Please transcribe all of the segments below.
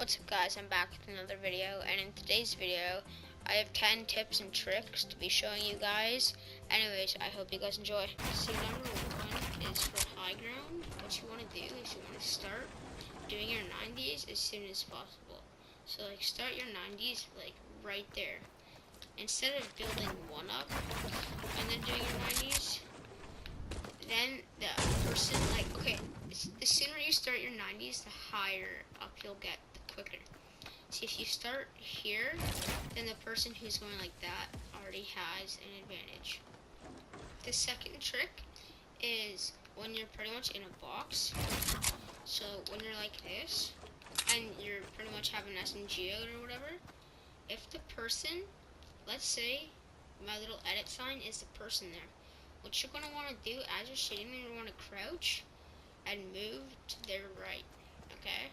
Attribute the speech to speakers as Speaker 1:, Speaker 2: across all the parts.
Speaker 1: What's up guys, I'm back with another video, and in today's video I have 10 tips and tricks to be showing you guys. Anyways, I hope you guys enjoy. So number 1 is for high ground. What you want to do is you want to start doing your 90s as soon as possible. So like start your 90s like right there. Instead of building one up and then doing your 90s, then the person, like, okay, the sooner you start your 90s, the higher up you'll get, the quicker. See, if you start here, then the person who's going like that already has an advantage. The second trick is when you're pretty much in a box. So when you're like this, and you're pretty much having an SMG out or whatever, if the person, let's say my little edit sign is the person there, what you're going to want to do as you're shooting them, you want to crouch and move to their right, okay?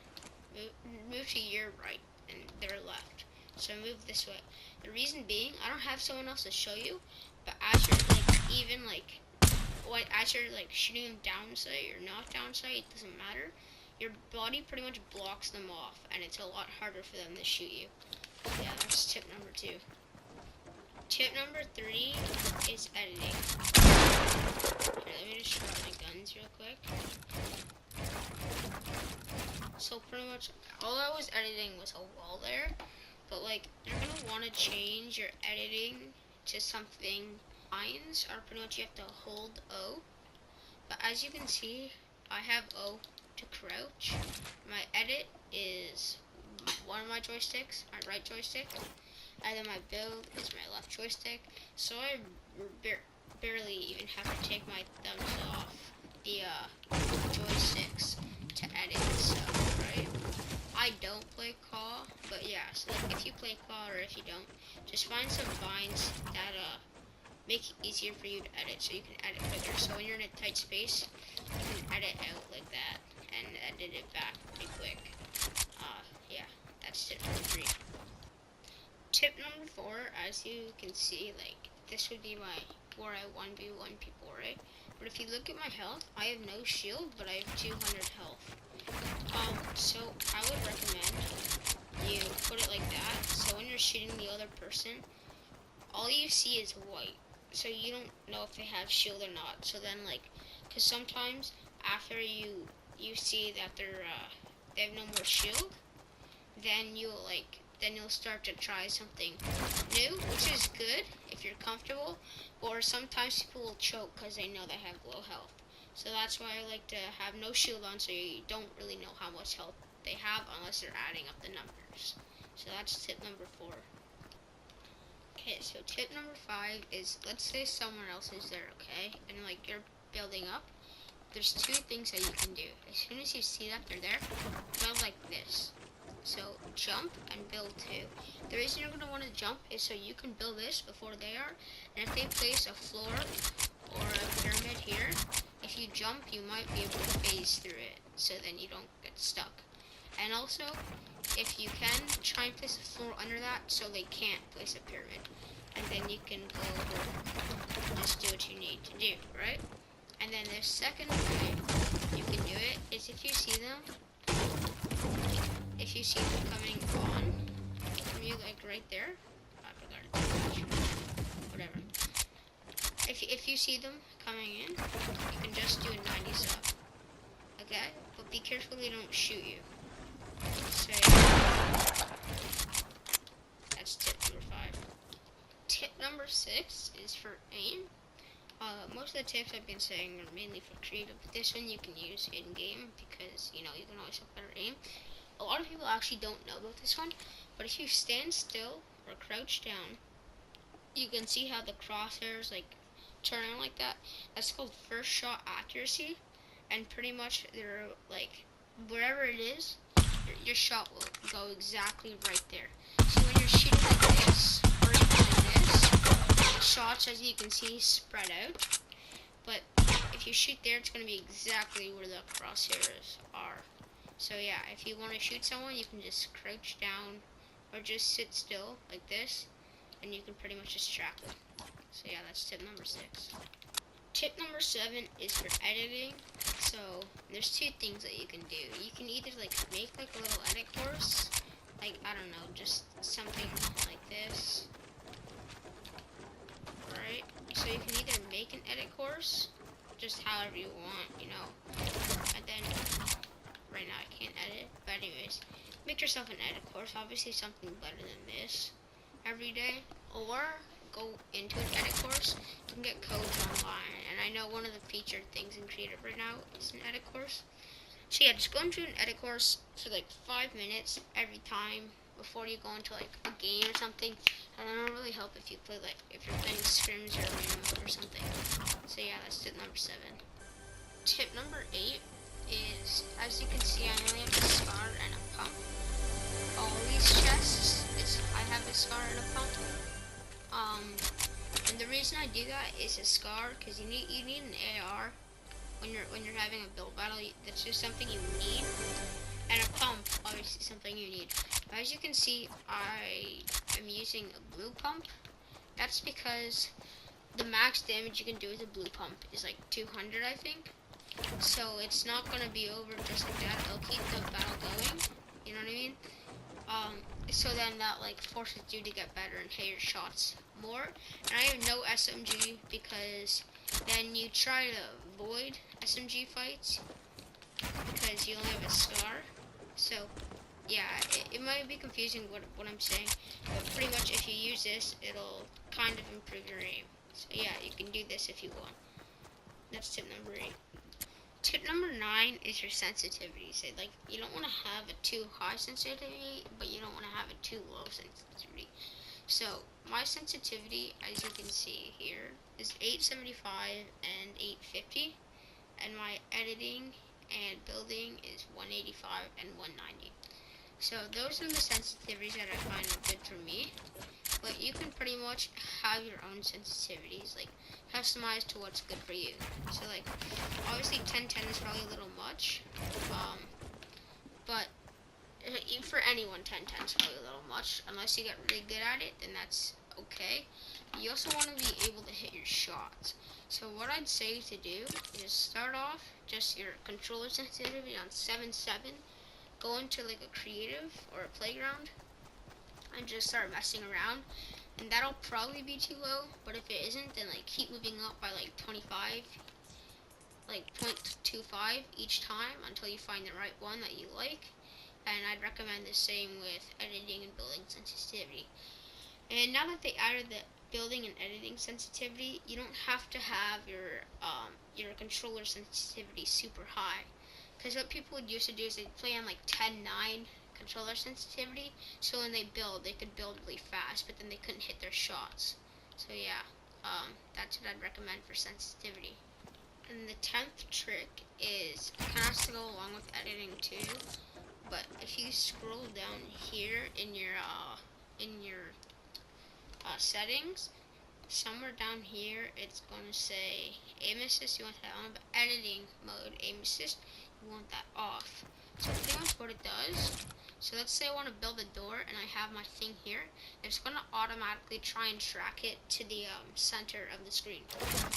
Speaker 1: Move to your right and their left. So move this way. The reason being, I don't have someone else to show you, but as you're as you're like shooting them down sight or not down sight, it doesn't matter. Your body pretty much blocks them off, and it's a lot harder for them to shoot you. Yeah, that's tip number 2. Tip number 3 is editing. Here, let me just show out my guns real quick. So pretty much all I was editing was a wall there, but like you're gonna want to change your editing to something lines, or pretty much you have to hold O. But as you can see, I have O to crouch. My edit is one of my joysticks, my right joystick, and then my build is my left joystick. So I barely even have to take my thumbs off the joysticks to edit stuff, right? I don't play Claw, but yeah, so like if you play Claw or if you don't, just find some binds that make it easier for you to edit, so you can edit quicker. So when you're in a tight space, you can edit out like that and edit it back pretty quick. Yeah, that's tip number 3. Tip number 4, as you can see, like this would be my where I 1v1 people, right? But if you look at my health, I have no shield, but I have 200 health. So I would recommend you put it like that. So when you're shooting the other person, all you see is white. So you don't know if they have shield or not. So then, like, because sometimes after you see that they have no more shield, then you'll start to try something new, which is good if you're comfortable. Or sometimes people will choke because they know they have low health. So that's why I like to have no shield on, so you don't really know how much health they have unless they're adding up the numbers. So that's tip number 4. Okay, so tip number 5 is, let's say someone else is there, okay? And like you're building up. There's 2 things that you can do. As soon as you see that they're there, build like this. So jump and build 2. The reason you're going to want to jump is so you can build this before they are. And if they place a floor or a pyramid here, if you jump, you might be able to phase through it, so then you don't get stuck. And also, if you can, try and place a floor under that so they can't place a pyramid. And then you can go over and just do what you need to do, right? And then the second way you can do it is if you see them coming on from you, like right there, whatever. If you see them coming in, you can just do a 90s up, okay? But be careful they don't shoot you. So yeah, that's tip number 5. Tip number 6 is for aim. Most of the tips I've been saying are mainly for creative, but this one you can use in game because you can always have better aim. A lot of people actually don't know about this one, but if you stand still or crouch down, you can see how the crosshairs like turn on like that. That's called first shot accuracy, and pretty much they're like wherever it is, your shot will go exactly right there. So when you're shooting like this or even like this, the shots, as you can see, spread out. But if you shoot there, it's going to be exactly where the crosshairs are. So yeah, if you want to shoot someone, you can just crouch down or just sit still like this, and you can pretty much just track them. So yeah, that's tip number 6. Tip number 7 is for editing. So there's 2 things that you can do. You can either like make like a little edit course, I don't know, just something like this. Right? So you can either make an edit course, just however you want, you know. And then, right now I can't edit, but anyways, make yourself an edit course, obviously something better than this every day. Or go into an edit course, you can get codes online. And I know one of the featured things in Creative right now is an edit course. So yeah, just go into an edit course for like 5 minutes every time before you go into like a game or something. And it'll really help if you play like, if you're playing scrims or arena mode or something. So yeah, that's tip number 7. Tip number 8 is, as you can see, I only have a scar and a pump. All these chests, I have a scar and a pump. And the reason I do that is a scar, because you need an AR when you're having a build battle. That's just something you need. And a pump, obviously something you need. As you can see, I am using a blue pump. That's because the max damage you can do with a blue pump is like 200, I think. So it's not gonna be over just like that. It'll keep the battle going. You know what I mean? So then that like forces you to get better and hit your shots more. And I have no SMG because then you try to avoid SMG fights because you only have a scar. So yeah, it might be confusing what I'm saying, but pretty much if you use this, it'll kind of improve your aim. So yeah, you can do this if you want. That's tip number 8. Tip number 9 is your sensitivity. So like, you don't want to have a too high sensitivity, but you don't want to have a too low sensitivity. So my sensitivity, as you can see here, is 875 and 850, and my editing and building is 185 and 190. So those are the sensitivities that I find are good for me. But you can pretty much have your own sensitivities, like customized to what's good for you. So like, obviously 1010 is probably a little much, but for anyone 1010 is probably a little much. Unless you get really good at it, then that's okay. You also want to be able to hit your shots. So what I'd say to do is start off just your controller sensitivity on 7.7. Go into like a creative or a playground and just start messing around, and that'll probably be too low. But if it isn't, then like keep moving up by like 25, like 0.25 each time until you find the right one that you like. And I'd recommend the same with editing and building sensitivity. And now that they added the building and editing sensitivity, you don't have to have your controller sensitivity super high. Because what people would used to do is they'd play on like 10.9 controller sensitivity, so when they could build really fast, but then they couldn't hit their shots. So yeah, that's what I'd recommend for sensitivity. And the 10th trick is, kind of has to go along with editing too, but if you scroll down here in your settings, somewhere down here it's going to say aim assist, you want that on, but editing mode aim assist, you want that off. So pretty much what it does, so let's say I want to build a door and I have my thing here, it's going to automatically try and track it to the center of the screen,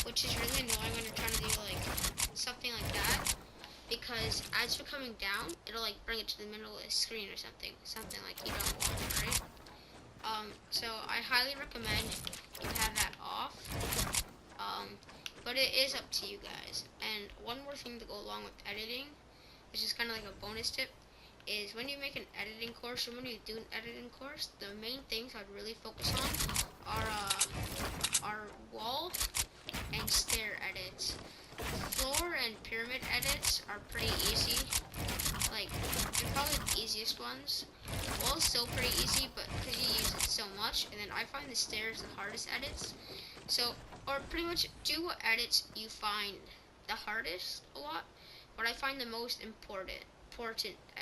Speaker 1: which is really annoying when you're trying to do like something like that, because as you're coming down, it'll like bring it to the middle of the screen or something like you don't want, right? So I highly recommend you have that off, but it is up to you guys. And one more thing to go along with editing, which is kind of like a bonus tip, is when you make an editing course or when you do an editing course, the main things I'd really focus on are wall and stair edits. Floor and pyramid edits are pretty easy. Like, they're probably the easiest ones. Wall's still pretty easy, but because you use it so much. And then I find the stairs the hardest edits. So, or pretty much do what edits you find the hardest a lot. But I find the most important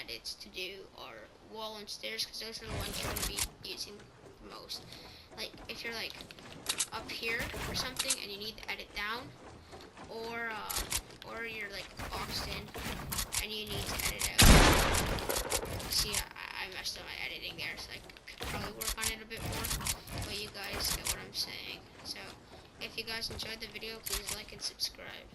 Speaker 1: edits to do are wall and stairs, because those are the ones you're going to be using the most. Like, if you're like up here or something and you need to edit down, or you're like boxed in and you need to edit out. See, I messed up my editing there, so I could probably work on it a bit more, but you guys get what I'm saying. So if you guys enjoyed the video, please like and subscribe.